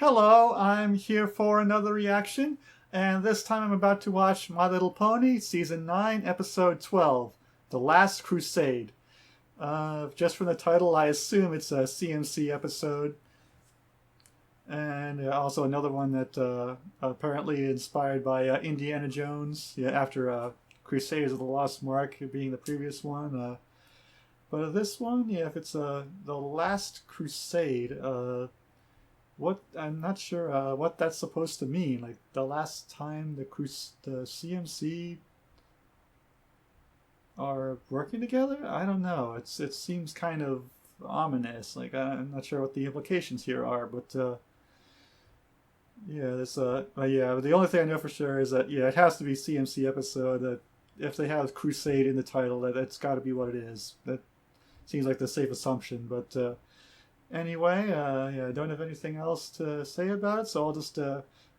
Hello, I'm here for another reaction, and this time I'm about to watch My Little Pony, Season 9, Episode 12, The Last Crusade. Just from the title, I assume it's a CMC episode, and also another one that apparently inspired by Indiana Jones, after Crusaders of the Lost Mark being the previous one. But this one, if it's The Last Crusade, I'm not sure what that's supposed to mean. Like the last time the CMC are working together? I don't know. It seems kind of ominous. Like I'm not sure what the implications here are, but the only thing I know for sure is that it has to be CMC episode. That if they have Crusade in the title, that's got to be what it is. That seems like the safe assumption, but. Anyway, I don't have anything else to say about it, so I'll just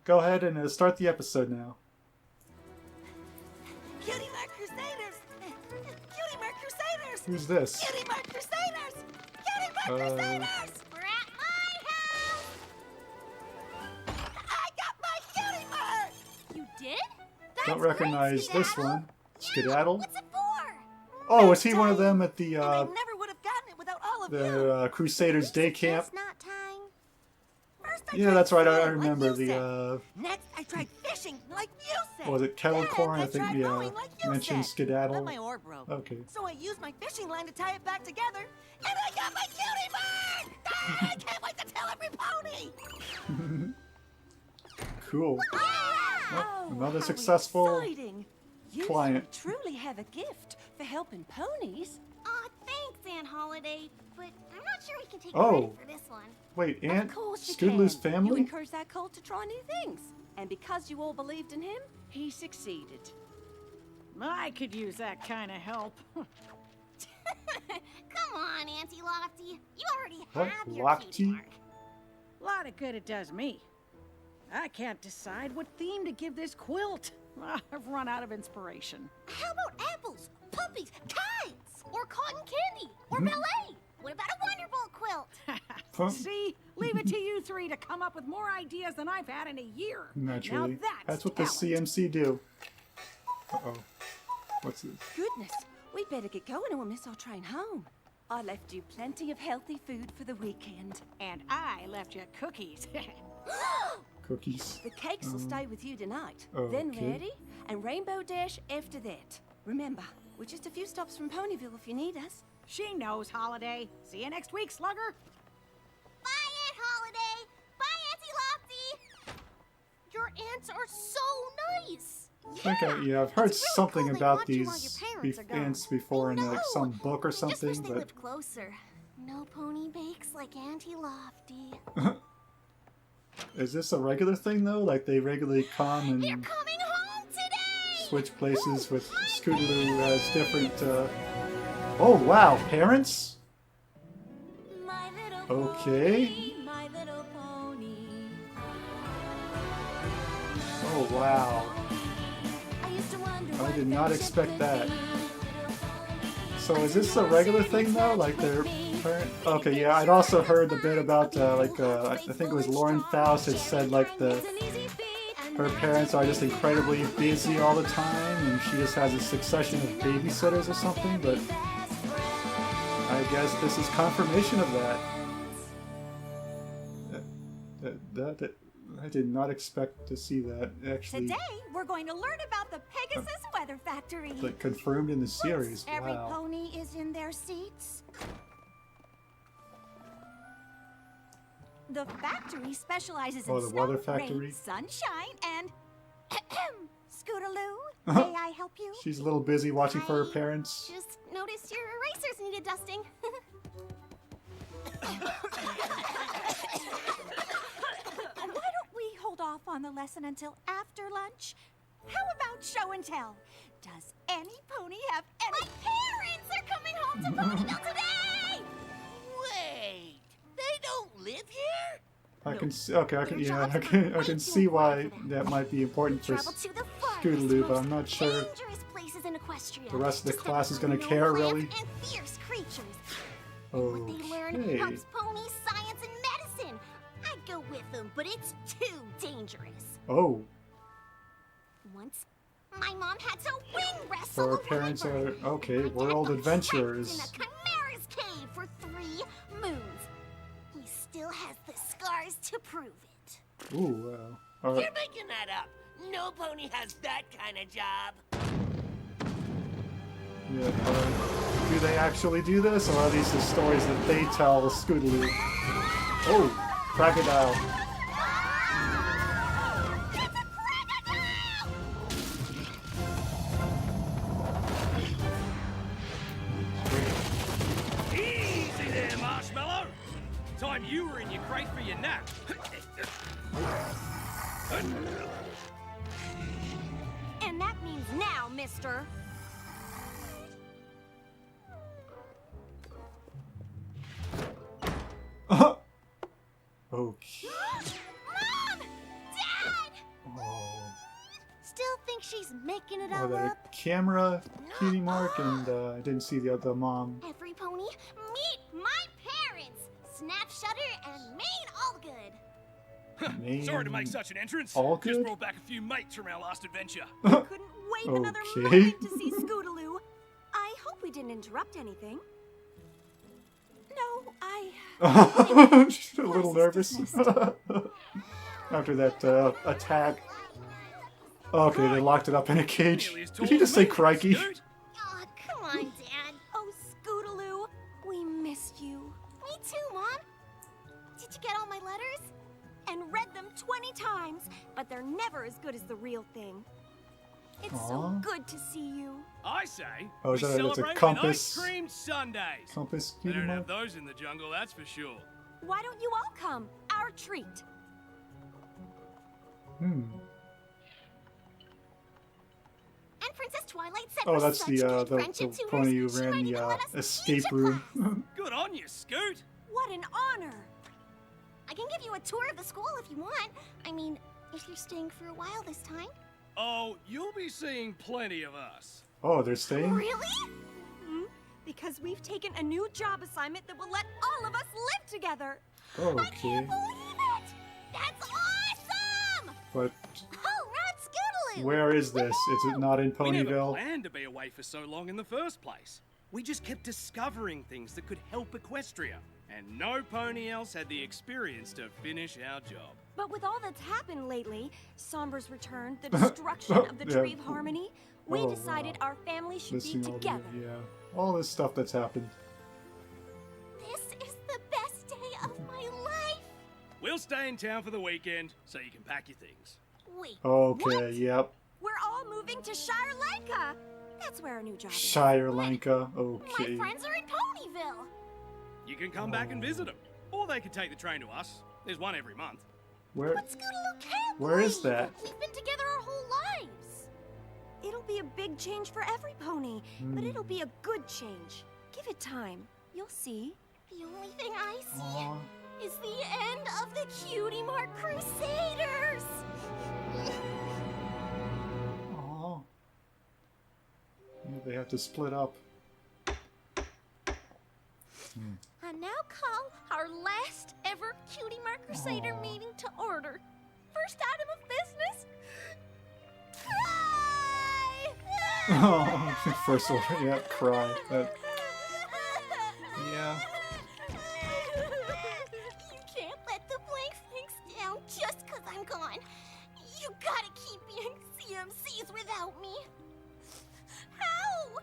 go ahead and start the episode now. Cutie Mark Crusaders! Cutie Mark Crusaders! Who's this? Cutie Mark Crusaders! Cutie Mark Crusaders! We're at my house! I got my Cutie Mark! You did? That's Don't recognize great, this one. Skedaddle? What's it for? Oh, is he one of them at the I never would have gotten it without all of you. Crusaders Day Camp? It's not tying. First I Yeah, tried that's right. I swimming, remember like you said. the. Next, I tried fishing, like you said. Was it kettle Then corn? I I think tried we rowing, like you mentioned said. skedaddle. But my oar broke. Okay. So I used my fishing line to tie it back together, and I got my Cutie Mark! I can't wait to tell every pony! Cool. Wow! Another How successful exciting. You client. truly have a gift for helping ponies. Aw, thanks, Aunt Holiday, but I'm not sure we can take Oh. credit for this one. Wait, Aunt Of course you Scootaloo's can. You family? encouraged that colt to try new things. And because you all believed in him, he succeeded. I could use that kind of help. Come on, Auntie Lofty. You already What? have your Lofty? cutie mark. A lot of good it does me. I can't decide what theme to give this quilt. I've run out of inspiration. How about apples, puppies, kites, or cotton candy, or ballet? What about a Wonderbolt quilt? Huh? See? Leave it to you three to come up with more ideas than I've had in a year. Naturally. Now That's what the talent. CMC do. Uh-oh. What's this? Goodness, we better get going or we'll miss our train home. I left you plenty of healthy food for the weekend. And I left you cookies. Cookies. The cakes will stay with you tonight. Then okay. Ready and Rainbow Dash after that. Remember, we're just a few stops from Ponyville if you need us. She knows, Holiday. See you next week, Slugger. Bye, Aunt Holiday. Bye, Auntie Lofty. Your aunts are so nice. I think I've heard It's really something cool they about want you while these your parents are gone. ants before I in like know. some book or I just wish something, they but lived closer. No pony bakes like Auntie Lofty. is this a regular thing though? Like they regularly come They're and coming home today. switch places with Scootaloo as different. Oh wow, parents? My little Okay. pony, my little pony. Oh wow. I used to wonder I what did not friendship expect could that. be. So is this a regular thing though? Like their parent? Okay, yeah. I'd also heard a bit about I think it was Lauren Faust had said like It's an easy feat, and her parents are just incredibly busy all the time, and she just has a succession of babysitters or something. But I guess this is confirmation of that. That I did not expect to see that actually Today, we're going to learn about the Pegasus Weather Factory. like confirmed in the series. Every Wow. pony is in their seats. The factory specializes Oh, in the snow, weather factory? rain, sunshine, and Scootaloo. May I help you? She's a little busy watching for her I parents. Just noticed your erasers needed dusting. Why don't we hold off on the lesson until after lunch? How about show and tell? Does any pony have any... My parents are coming home to Ponyville today! Wait, they don't live here? I can see, okay, I can see why that might be important for Travel to the farthest, Scootaloo, but I'm most not sure dangerous places in Equestria. the rest of the to class is study gonna unknown care, plants really. And fierce creatures. What they learn Okay. helps ponies, science, and medicine. I'd go with them, but it's too dangerous. Oh, Once, my mom had to wing wrestle so our a parents wyvern. are okay. My dad World got trapped adventurers. in a chimera's cave for 3 moons. He still has the scars to prove it. Ooh, all You're right. making that up. No pony has that kind of job. Yeah, do they actually do this, or are these the stories that they tell Scootaloo? Oh, crocodile. Easy there, Marshmallow! Time you were in your crate for your nap. And that means now, mister. Okay. Mom! Dad! Oh, Still think she's making it oh, all the up? camera cutie mark, and I didn't see the other mom. Every pony, meet my parents! Snap, Shutter, and Maine Allgood. Man. Sorry to make such an entrance. All Just good? brought back a few mates from our last adventure. Couldn't wait another Okay. moment to see Scootaloo. I hope we didn't interrupt anything. No, I... She's a little nervous after that attack. Okay, they locked it up in a cage. Nearly as Did tall he as just say me, crikey? Scoot. Aw, come on, Dad. Oh, Scootaloo, we missed you. Me too, Mom. Did you get all my letters? And read them 20 times, but they're never as good as the real thing. It's Aw. so good to see you. I say, Oh, we is that it's a celebrate compass? with ice cream sundaes. Compass They cutie don't mark? have those in the jungle, that's for sure. Why don't you all come? Our treat. Hmm. And Princess Twilight said Oh, we're that's such the good the friendship tutors, pony who she ran might the even let us escape teach a room. class. Good on you, Scoot. What an honor. I can give you a tour of the school if you want. I mean, if you're staying for a while this time. Oh, you'll be seeing plenty of us. Oh, they're staying? Really? Hmm? Because we've taken a new job assignment that will let all of us live together. I Okay. can't believe it! That's awesome! But Oh, Rod Scootaloo! where is this? Is it not in We never Ponyville? planned to be away for so long in the first place. We just kept discovering things that could help Equestria. And no pony else had the experience to finish our job. But with all that's happened lately, Somber's return, the destruction of the Yeah. Tree of Harmony, we Oh, decided our family should be Listening all the- together. yeah. All this stuff that's happened. This is the best day of my life! We'll stay in town for the weekend, so you can pack your things. Wait, Okay, what? yep. We're all moving to Shire Lanka. That's where our new job is. Shire Lanka. My Okay. friends are in Ponyville! You can come back and visit them. Or they can take the train to us. There's one every month. Where? But Scootaloo can't Where is leave. that? We've been together our whole lives! It'll be a big change for every pony, but Hmm. it'll be a good change. Give it time. You'll see. The only thing I see Aw. is the end of the Cutie Mark Crusaders! Aw. Yeah, they have to split up. I now call our last ever Cutie Mark Crusader Aw. meeting to order. First item of business? Cry! Oh, first order, yeah, cry. Yeah. You can't let the blank flanks down just 'cause I'm gone. You gotta keep being CMCs without me. How?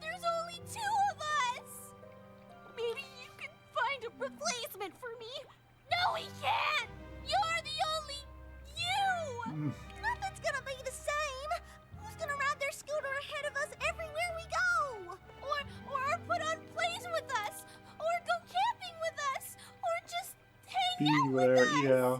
There's only 2 of us. Maybe you can find a replacement for me. No, we can't. You're the only you. Nothing's gonna be the same. Who's gonna ride their scooter ahead of us everywhere we go? Or put on plays with us? Or go camping with us? Or just hang Be out there, with us? yeah.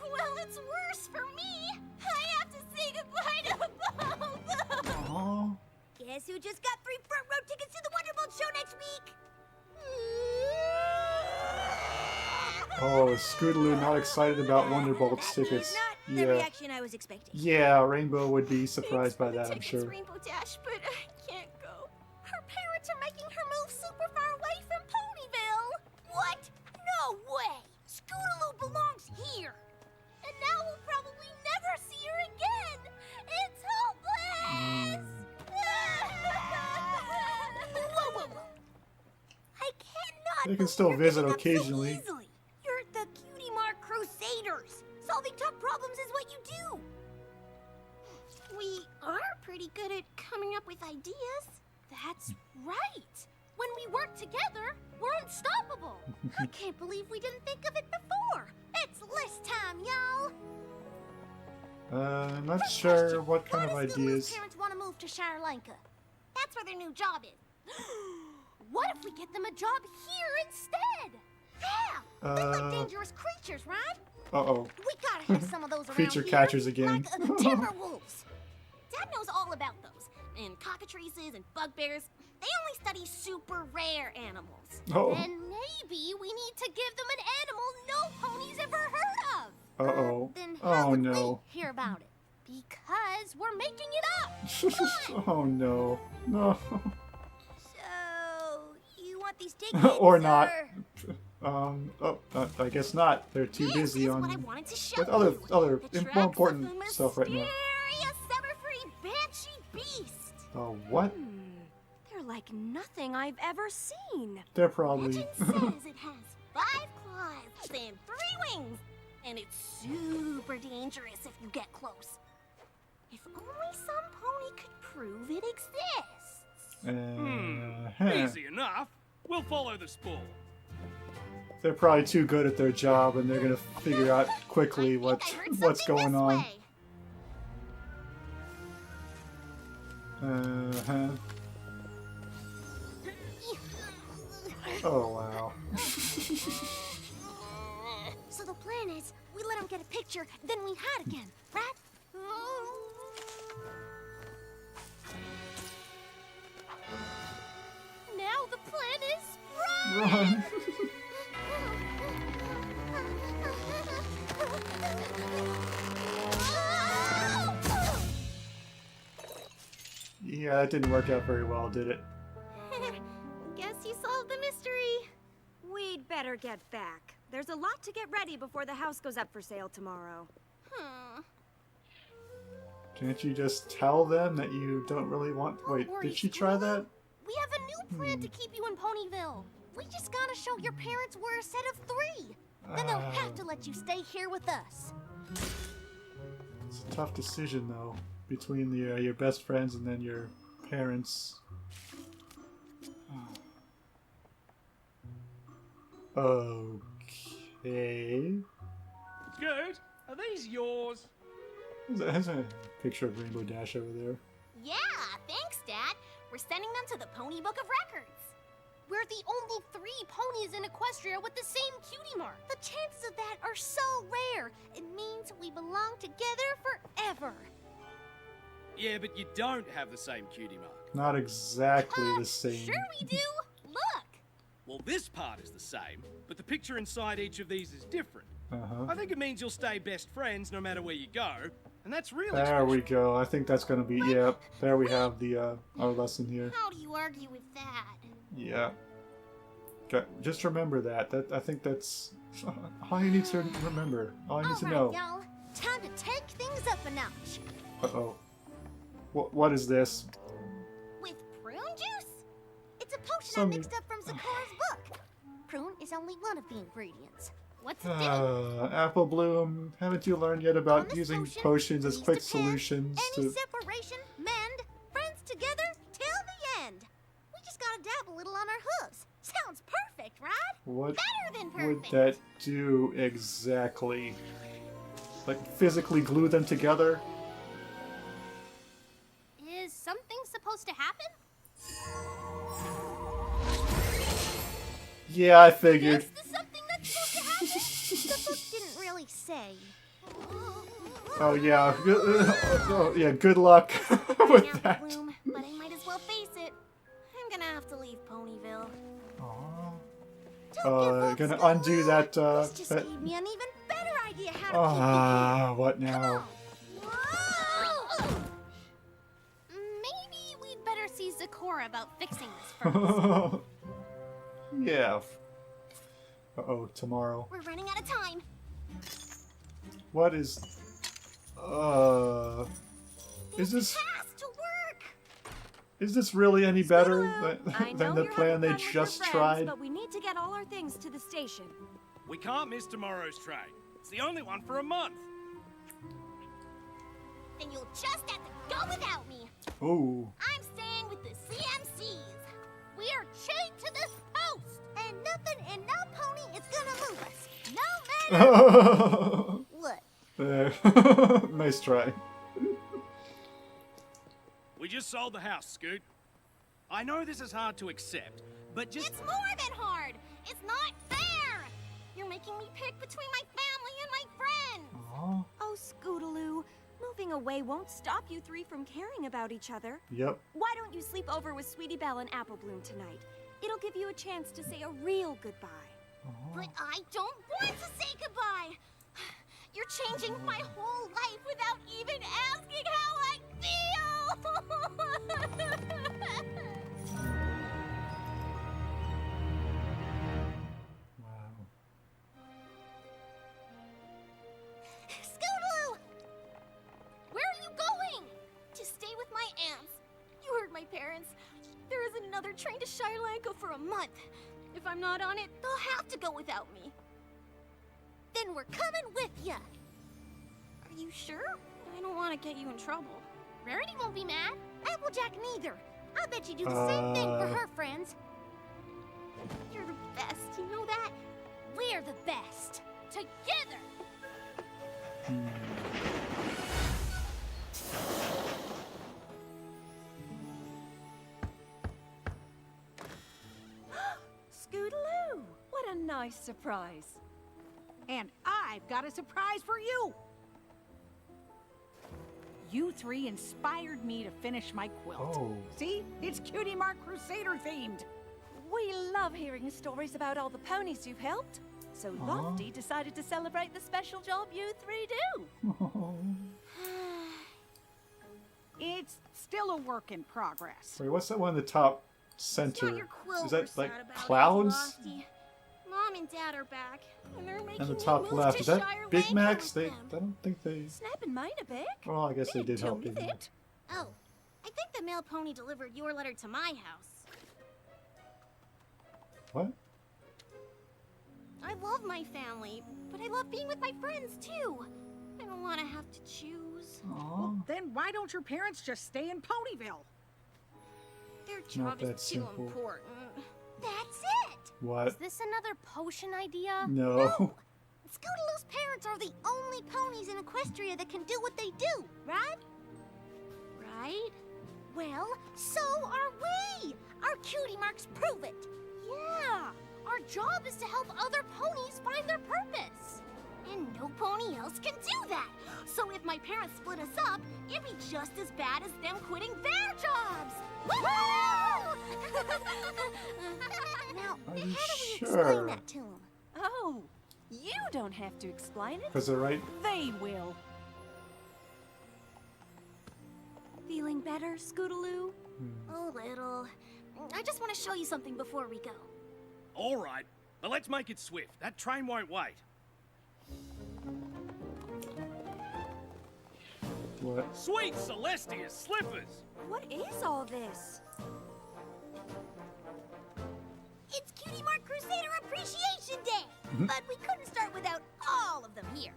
Well, it's worse for me. I have to say goodbye to both. Aw. Guess who just got 3 front row tickets to the Wonderbolt show next week? Oh, is Scootaloo not excited about Wonderbolt's tickets? Not the Yeah. reaction I was expecting. Yeah, Rainbow would be surprised by Thanks for that, the I'm tickets, sure. Rainbow Dash, but I can't go. Her parents are making her move super far away from Ponyville. What? No way. Scootaloo belongs They can still You're visit giving up so occasionally. easily. You're the Cutie Mark Crusaders. Solving tough problems is what you do. We are pretty good at coming up with ideas. That's right. When we work together, we're unstoppable. I can't believe we didn't think of it before. It's list time, y'all. I'm not First sure question, what kind of why do Scootaloo's ideas. parents want to move to Shire Lanka? That's where their new job is. What if we get them a job here instead? Yeah, they're like dangerous creatures, right? Uh-oh. We gotta have some of those around Creature here. catchers again. Like timber wolves. Dad knows all about those. And cockatrices and bugbears. They only study super rare animals. Oh. And maybe we need to give them an animal no pony's ever heard of. Uh-oh. Then how Oh would no. we hear about it? Because we're making it up. Oh no. No. So, you want these tickets? Or not. I guess not. They're too busy This is on what I wanted to show with other you. The more important tracks of stuff right now. mysterious ever-free banshee beast. Oh, what? They're like nothing I've ever seen. They're probably. Legend says it has 5 claws and 3 wings, and it's super dangerous if you get close. If only some pony could prove it exists. Easy enough. We'll follow the spoor. They're probably too good at their job, and they're gonna figure out quickly I what's heard something going this on. way. Uh-huh. Oh wow. So the plan is, we let him get a picture, then we hide again, right? Now the plan is Run. Yeah, that didn't work out very well, did it? Guess you solved the mystery. We'd better get back. There's a lot to get ready before the house goes up for sale tomorrow. Can't you just tell them that you don't really want? Wait, worry, did she try that? We have a new plan to keep you in Ponyville. We just gotta show your parents we're a set of 3. Then they'll have to let you stay here with us. It's a tough decision though, between the your best friends and then your parents. Okay. Good. Are these yours? There's a picture of Rainbow Dash over there. Yeah, thanks, Dad. We're sending them to the Pony Book of Records. We're the only 3 ponies in Equestria with the same cutie mark. The chances of that are so rare. It means we belong together forever. Yeah, but you don't have the same cutie mark. Not exactly the same. Sure we do. Look. Well, this part is the same, but the picture inside each of these is different. Uh-huh. I think it means you'll stay best friends no matter where you go, and that's really There special. we go. I think that's gonna be. Yeah. There we have the our lesson here. How do you argue with that? Yeah. Just remember that. I think that's all you need to remember. All you need to know. y'all. Time to take things up a notch. Uh-oh. What is this? With prune juice? It's a potion Some- I mixed up from Sakura's book. Prune is only one of the ingredients. What's it do? Apple Bloom, haven't you learned yet On about this using potion, potions as please quick depend. solutions Any to... separation, mend, friends together till the end. We just gotta dab a little on our hooves. Sounds perfect, right? What Better than would perfect. that do exactly? Like physically glue them together? Is something supposed to happen? Yeah, I figured. Is this something that's supposed to happen? The book didn't really say. Oh yeah, oh, yeah. Good luck with Apple that. Bloom, but I might as well face it. I'm gonna have to leave Ponyville. Aw. Don't give up, Gonna Scootaloo. undo that. This just that. gave me an even better idea how to Ah, what keep it. now? Whoa! Maybe we'd better see Sakura about fixing this first. Yeah. Uh-oh, tomorrow. We're running out of time. What is... Is this... Has to work. Is this really any better I than know the you're plan they having fun with your just friends, tried? but we need to get all our things to the station. We can't miss tomorrow's train. It's the only one for a month. Then you'll just have to go without me. Ooh. I'm staying with the CMCs. We are chained to this post, and nothing and no pony is gonna move us. No matter what. There. Nice try. We just sold the house, Scoot. I know this is hard to accept, but just... It's more than hard. It's not fair. You're making me pick between my family and my friends. Aw. Oh, Scootaloo, moving away won't stop you three from caring about each other. Yep. Why don't you sleep over with Sweetie Belle and Apple Bloom tonight? It'll give you a chance to say a real goodbye. But I don't want to say goodbye. You're changing my whole life without even asking how I feel. Wow. Scootaloo! Where are you going? To stay with my aunts. You heard my parents. There isn't another train to Shire Lanko for a month. If I'm not on it, they'll have to go without me. Then we're coming with ya. Are you sure? I don't want to get you in trouble. Rarity won't be mad. Applejack neither. I bet you do the same thing for her friends. You're the best, you know that? We're the best. Together. Scootaloo, what a nice surprise. And I've got a surprise for you. You three inspired me to finish my quilt. Oh. See? It's Cutie Mark Crusader themed. We love hearing stories about all the ponies you've helped. So Lofty decided to celebrate the special job you three do. It's still a work in progress. Wait, what's that one in the top It's center? not your quilt Is we're that sad like about, clouds? Lofty. Mom and Dad are back, and they're making And the me top move left. to Is that Shire Big Lanko Macs? with I them. don't think they... Snapping mine a bit. Well, I guess they did help me Big Mac. that. Oh, I think the mail pony delivered your letter to my house. What? I love my family, but I love being with my friends too. I don't want to have to choose. Aw. Then why don't your parents just stay in Ponyville? Their Not job that is too simple. important. That's it! What? Is this another potion idea? No. Scootaloo's parents are the only ponies in Equestria that can do what they do, right? Right? Well, so are we! Our cutie marks prove it! Yeah! Our job is to help other ponies find their purpose! And no pony else can do that! So if my parents split us up, it'd be just as bad as them quitting their jobs! Woohoo! Now, Are how do you we sure? explain that to them? Oh, you don't have to explain it. Because they're right. They will. Feeling better, Scootaloo? A little. I just want to show you something before we go. All right, but let's make it swift. That train won't wait. What? Sweet Celestia's slippers! What is all this? It's Cutie Mark Crusader Appreciation Day! But we couldn't start without all of them here.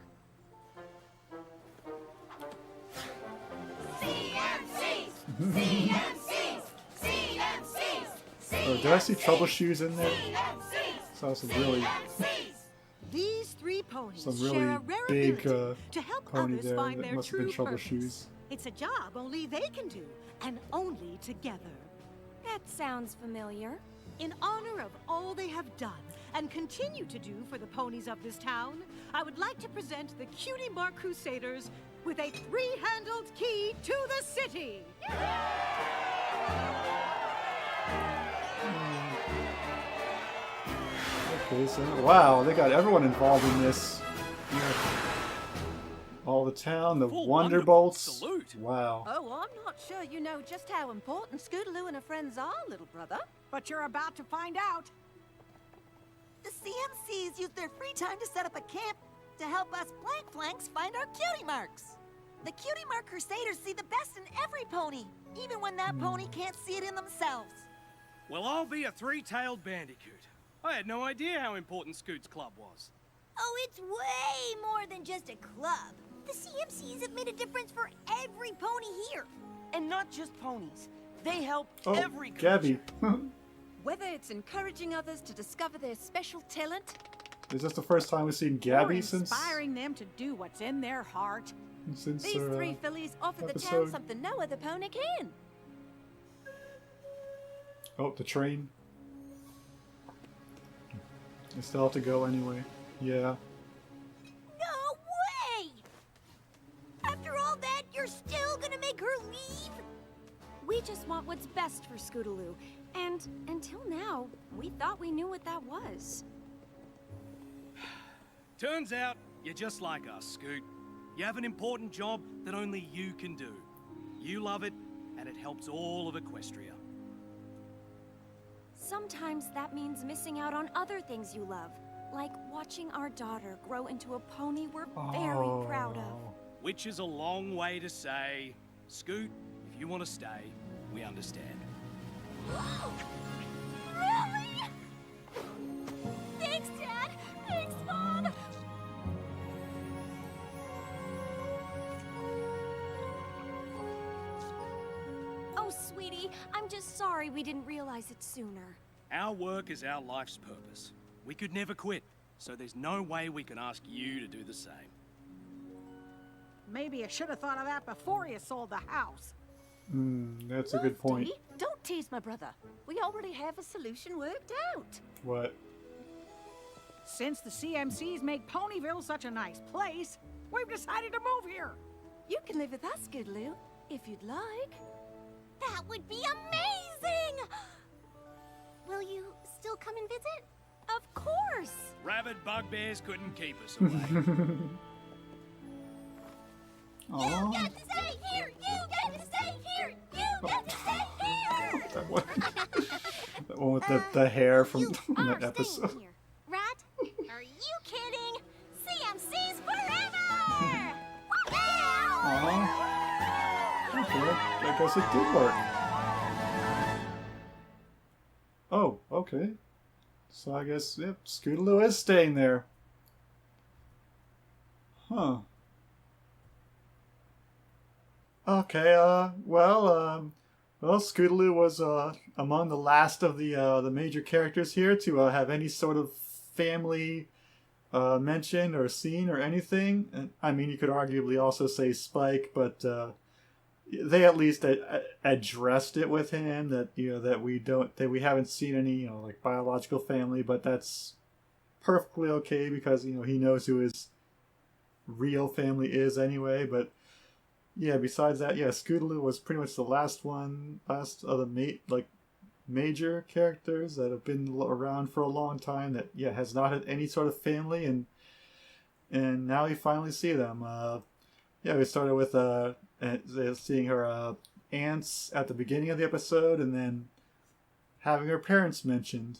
CMCs! CMCs! CMCs! Oh, did I see troubleshoes in there? Saw some really, These three ponies some share really a rare big ability to help pony others there. find That their must have been true purpose. troubleshoes. It's a job only they can do, and only together. That sounds familiar. In honor of all they have done and continue to do for the ponies of this town, I would like to present the Cutie Mark Crusaders with a three-handled key to the city. Okay, so wow, they got everyone involved in this. Yeah. All the town, the Full Wonderbolts. Salute. Wow. Oh, I'm not sure you know just how important Scootaloo and her friends are, little brother. But you're about to find out. The CMCs use their free time to set up a camp to help us blank flanks find our cutie marks. The Cutie Mark Crusaders see the best in every pony, even when that pony can't see it in themselves. Well, I'll be a three-tailed bandicoot. I had no idea how important Scoot's club was. Oh, it's way more than just a club. The CMCs have made a difference for every pony here. And not just ponies. They help Oh, every creature. Gabby. Whether it's encouraging others to discover their special talent, Is this the first time we've seen Or Gabby since inspiring them to do what's in their heart. since these her, three fillies offer the episode? town something no other pony can. Oh, the train. I still have to go anyway. Yeah. No way! After all that, you're still gonna make her leave? We just want what's best for Scootaloo. And until now, we thought we knew what that was. Turns out, you're just like us, Scoot. You have an important job that only you can do. You love it, and it helps all of Equestria. Sometimes that means missing out on other things you love, like watching our daughter grow into a pony we're very proud of. Which is a long way to say, Scoot, if you want to stay, we understand. Really? Thanks, Dad! Thanks, Mom! Oh, sweetie, I'm just sorry we didn't realize it sooner. Our work is our life's purpose. We could never quit, so there's no way we can ask you to do the same. Maybe you should have thought of that before you sold the house. That's a good point. Lofty, don't tease my brother. We already have a solution worked out. What? Since the CMCs make Ponyville such a nice place, we've decided to move here. You can live with us, Scootaloo, if you'd like. That would be amazing! Will you still come and visit? Of course! Rabid bugbears couldn't keep us away. You Aww. get to stay here! You get to stay here! You get to stay here! That one, that one with the hair from You that are episode. staying here, right? Are you kidding? CMC's forever! Aww. Okay, I guess it did work. Oh, okay. So I guess, yep, Scootaloo is staying there. Huh. Okay, well, Scootaloo was among the last of the major characters here to have any sort of family mention or scene or anything. And, I mean, you could arguably also say Spike, but they at least addressed it with him that that we haven't seen any like biological family, but that's perfectly okay because he knows who his real family is anyway. But yeah, besides that, yeah, Scootaloo was pretty much the last of the major characters that have been around for a long time that has not had any sort of family, and now you finally see them. We started with seeing her aunts at the beginning of the episode, and then having her parents mentioned.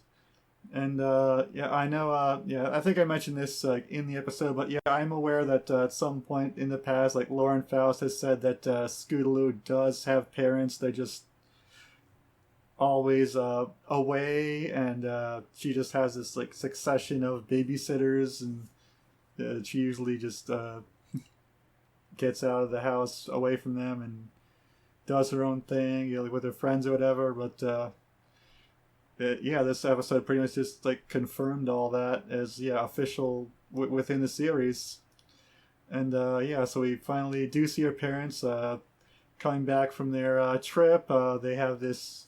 And I know. I think I mentioned this in the episode, but yeah, I'm aware that at some point in the past, like Lauren Faust has said that Scootaloo does have parents. They're just always away, and she just has this like succession of babysitters, and she usually just gets out of the house away from them and does her own thing, like with her friends or whatever. But this episode pretty much just like confirmed all that as official within the series. And so we finally do see her parents coming back from their trip. They have this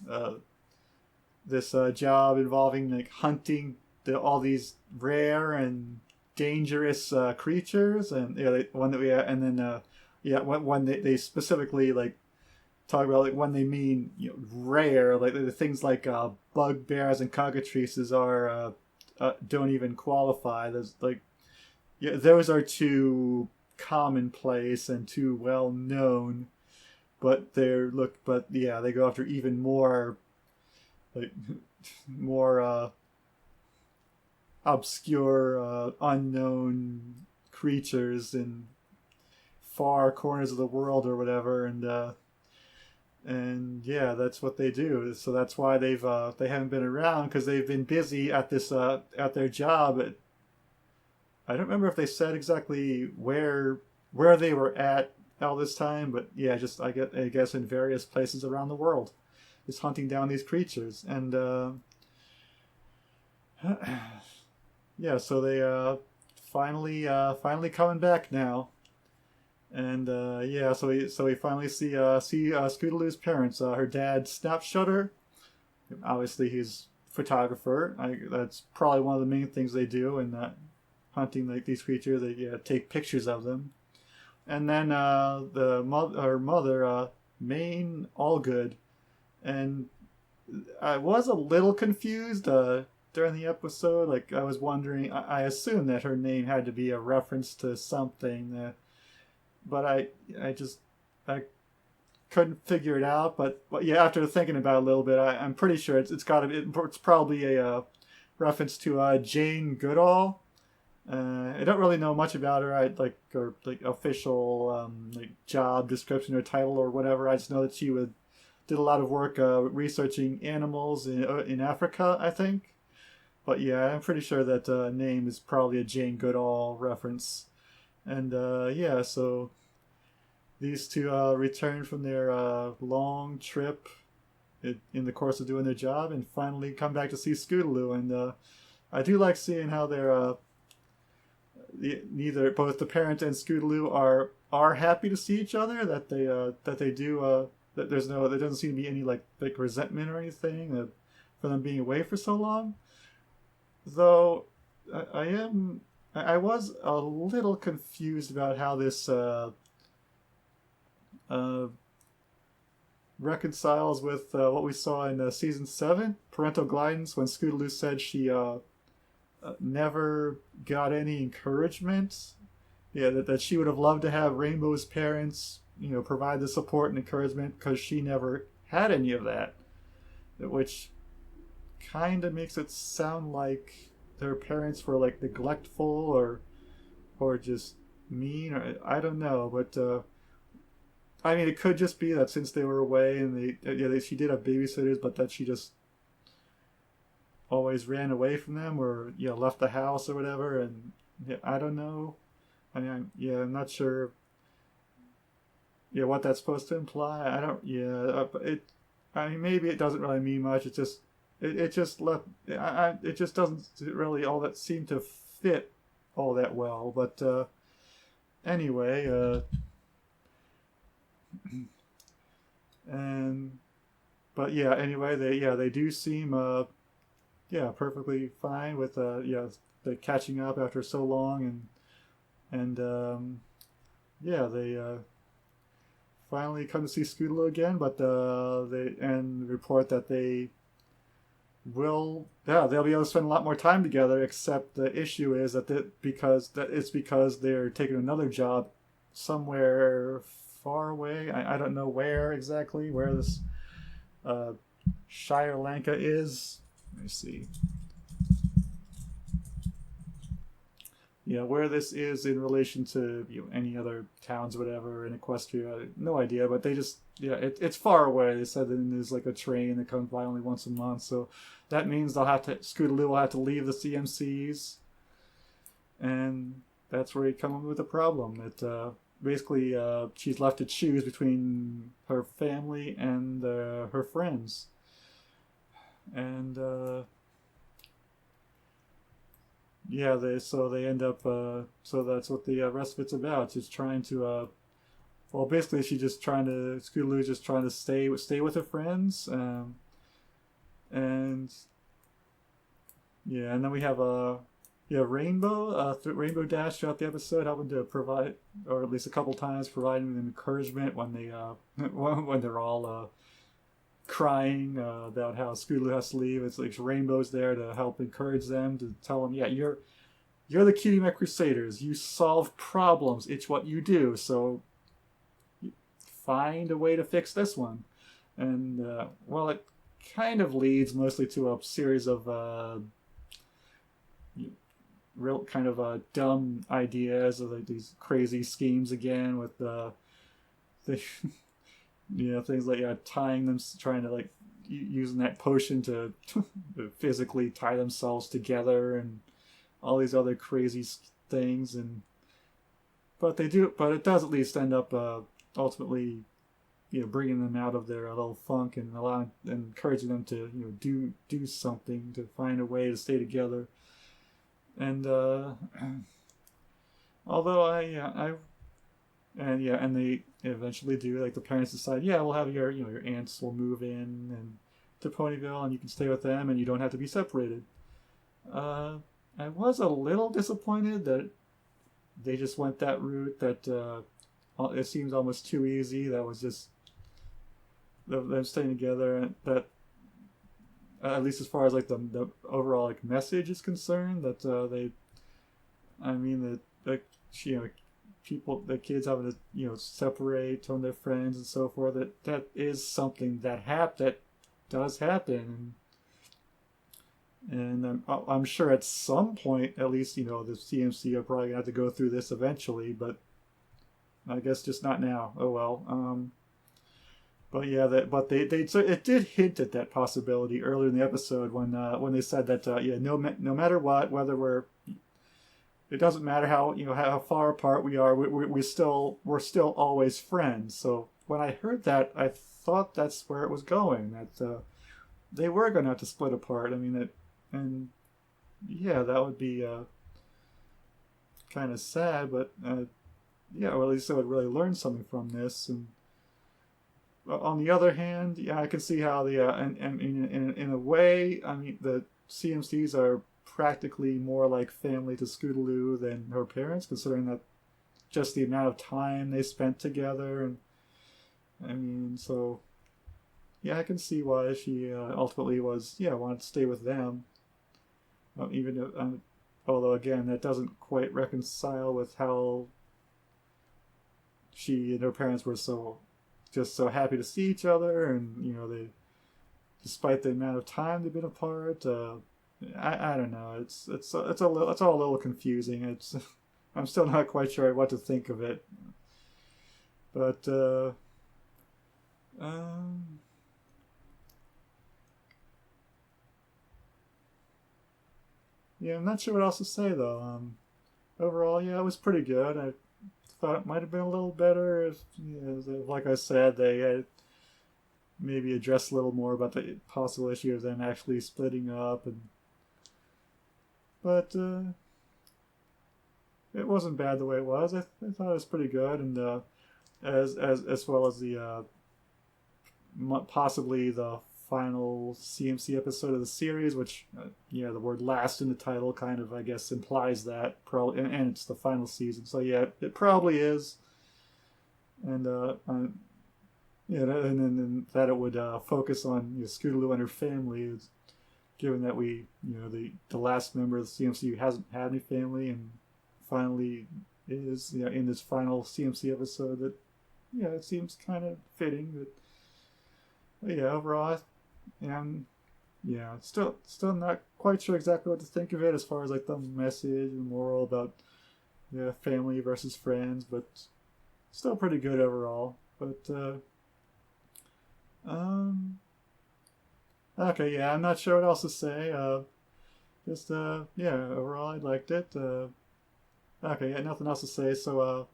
job involving like hunting all these rare and dangerous creatures, and when they specifically like talk about like when they mean rare, like the things like bugbears and cockatrices are don't even qualify. There's like those are too commonplace and too well known, but they go after even more like more obscure unknown creatures and far corners of the world or whatever, and yeah, that's what they do. So that's why they haven't been around, because they've been busy at this at their job. I don't remember if they said exactly where they were at all this time, but yeah, just I guess in various places around the world, just hunting down these creatures. And yeah, so they finally coming back now. And yeah, so we finally see Scootaloo's parents. Her dad Snapshutter. Obviously, he's a photographer. That's probably one of the main things they do in that hunting like these creatures. They take pictures of them. And then her mother, Maine Allgood. And I was a little confused during the episode. Like, I was wondering. I assumed that her name had to be a reference to something. But I couldn't figure it out. But yeah, after thinking about it a little bit, I'm pretty sure it's probably a reference to Jane Goodall. I don't really know much about her. Her official job description or title or whatever. I just know that she did a lot of work researching animals in Africa, I think. But yeah, I'm pretty sure that name is probably a Jane Goodall reference. And yeah, so these two return from their long trip in the course of doing their job, and finally come back to see Scootaloo. And I do like seeing how they're both the parent and Scootaloo are happy to see each other. That there doesn't seem to be any like resentment or anything for them being away for so long. Though I was a little confused about how this reconciles with what we saw in Season 7, Parental Guidance, when Scootaloo said she never got any encouragement. Yeah, that she would have loved to have Rainbow's parents, provide the support and encouragement, because she never had any of that. Which kind of makes it sound like their parents were like neglectful or just mean, or I don't know. But I mean, it could just be that since they were away and she did have babysitters, but that she just always ran away from them, or left the house or whatever. And I don't know. I mean, I'm not sure. Yeah, what that's supposed to imply. I don't. Yeah, I mean, maybe it doesn't really mean much. It just it just doesn't really all that seem to fit all that well. But anyway, but yeah, anyway, they do seem perfectly fine with the catching up after so long, and they finally come to see Scootaloo again, but they report that they'll be able to spend a lot more time together, except the issue is because they're taking another job somewhere far away. I don't know where exactly, where this Shire Lanka is. Let me see. Where this is in relation to any other towns, whatever, in Equestria, no idea. But they just it's far away. They said that there's like a train that comes by only once a month, so that means Scootaloo will have to leave the CMCs, and that's where he comes up with a problem. That basically she's left to choose between her family and her friends, and they end up so that's what the rest of it's about. She's trying to basically Scootaloo's just trying to stay with her friends, and then we have Rainbow Dash throughout the episode, helping to provide, or at least a couple times providing them encouragement when they when they're all crying about how Scootaloo has to leave. It's like Rainbow's there to help encourage them, to tell them, you're the Cutie Mark Crusaders. You solve problems. It's what you do. So find a way to fix this one. And it kind of leads mostly to a series of real kind of dumb ideas of like these crazy schemes again with the things like tying them, trying to like using that potion to physically tie themselves together and all these other crazy things. But it does at least end up ultimately bringing them out of their little funk and encouraging them to do something to find a way to stay together. And although and they eventually do, like the parents decide, we'll have your aunts will move in and to Ponyville and you can stay with them and you don't have to be separated. I was a little disappointed that they just went that route. That it seems almost too easy. That was just them staying together, and that at least as far as like the overall like message is concerned, that the kids having to separate from their friends and so forth, that is something that does happen, and I'm sure at some point at least the CMC are probably gonna have to go through this eventually, but I guess just not now. Oh well. But yeah, it did hint at that possibility earlier in the episode when they said that no matter what, whether it doesn't matter how far apart we are, we're still always friends. So when I heard that, I thought that's where it was going, that they were going to have to split apart. I mean, that would be kind of sad, but or at least I would really learn something from this. And on the other hand, I can see how in a way, I mean, the CMCs are practically more like family to Scootaloo than her parents, considering that just the amount of time they spent together. And I mean, so I can see why she ultimately wanted to stay with them, although again that doesn't quite reconcile with how she and her parents were so happy to see each other, and they, despite the amount of time they've been apart. I don't know. It's all a little confusing. I'm still not quite sure what to think of it. But I'm not sure what else to say though. Overall, it was pretty good. I thought it might have been a little better if, like I said, they had maybe addressed a little more about the possible issue of them actually splitting up. But it wasn't bad the way it was. I thought it was pretty good, and as well as the possibly the final CMC episode of the series, which the word "last" in the title kind of, I guess, implies that probably, and it's the final season, so it probably is, and and that it would focus on Scootaloo and her family, given that we the last member of the CMC who hasn't had any family and finally is in this final CMC episode, that it seems kind of fitting. But overall, still not quite sure exactly what to think of it as far as like the message and moral about family versus friends, but still pretty good overall. But okay, I'm not sure what else to say. Overall I liked it. Nothing else to say, so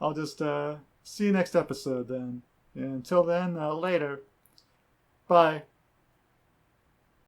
I'll just see you next episode then. And until then, later. Bye.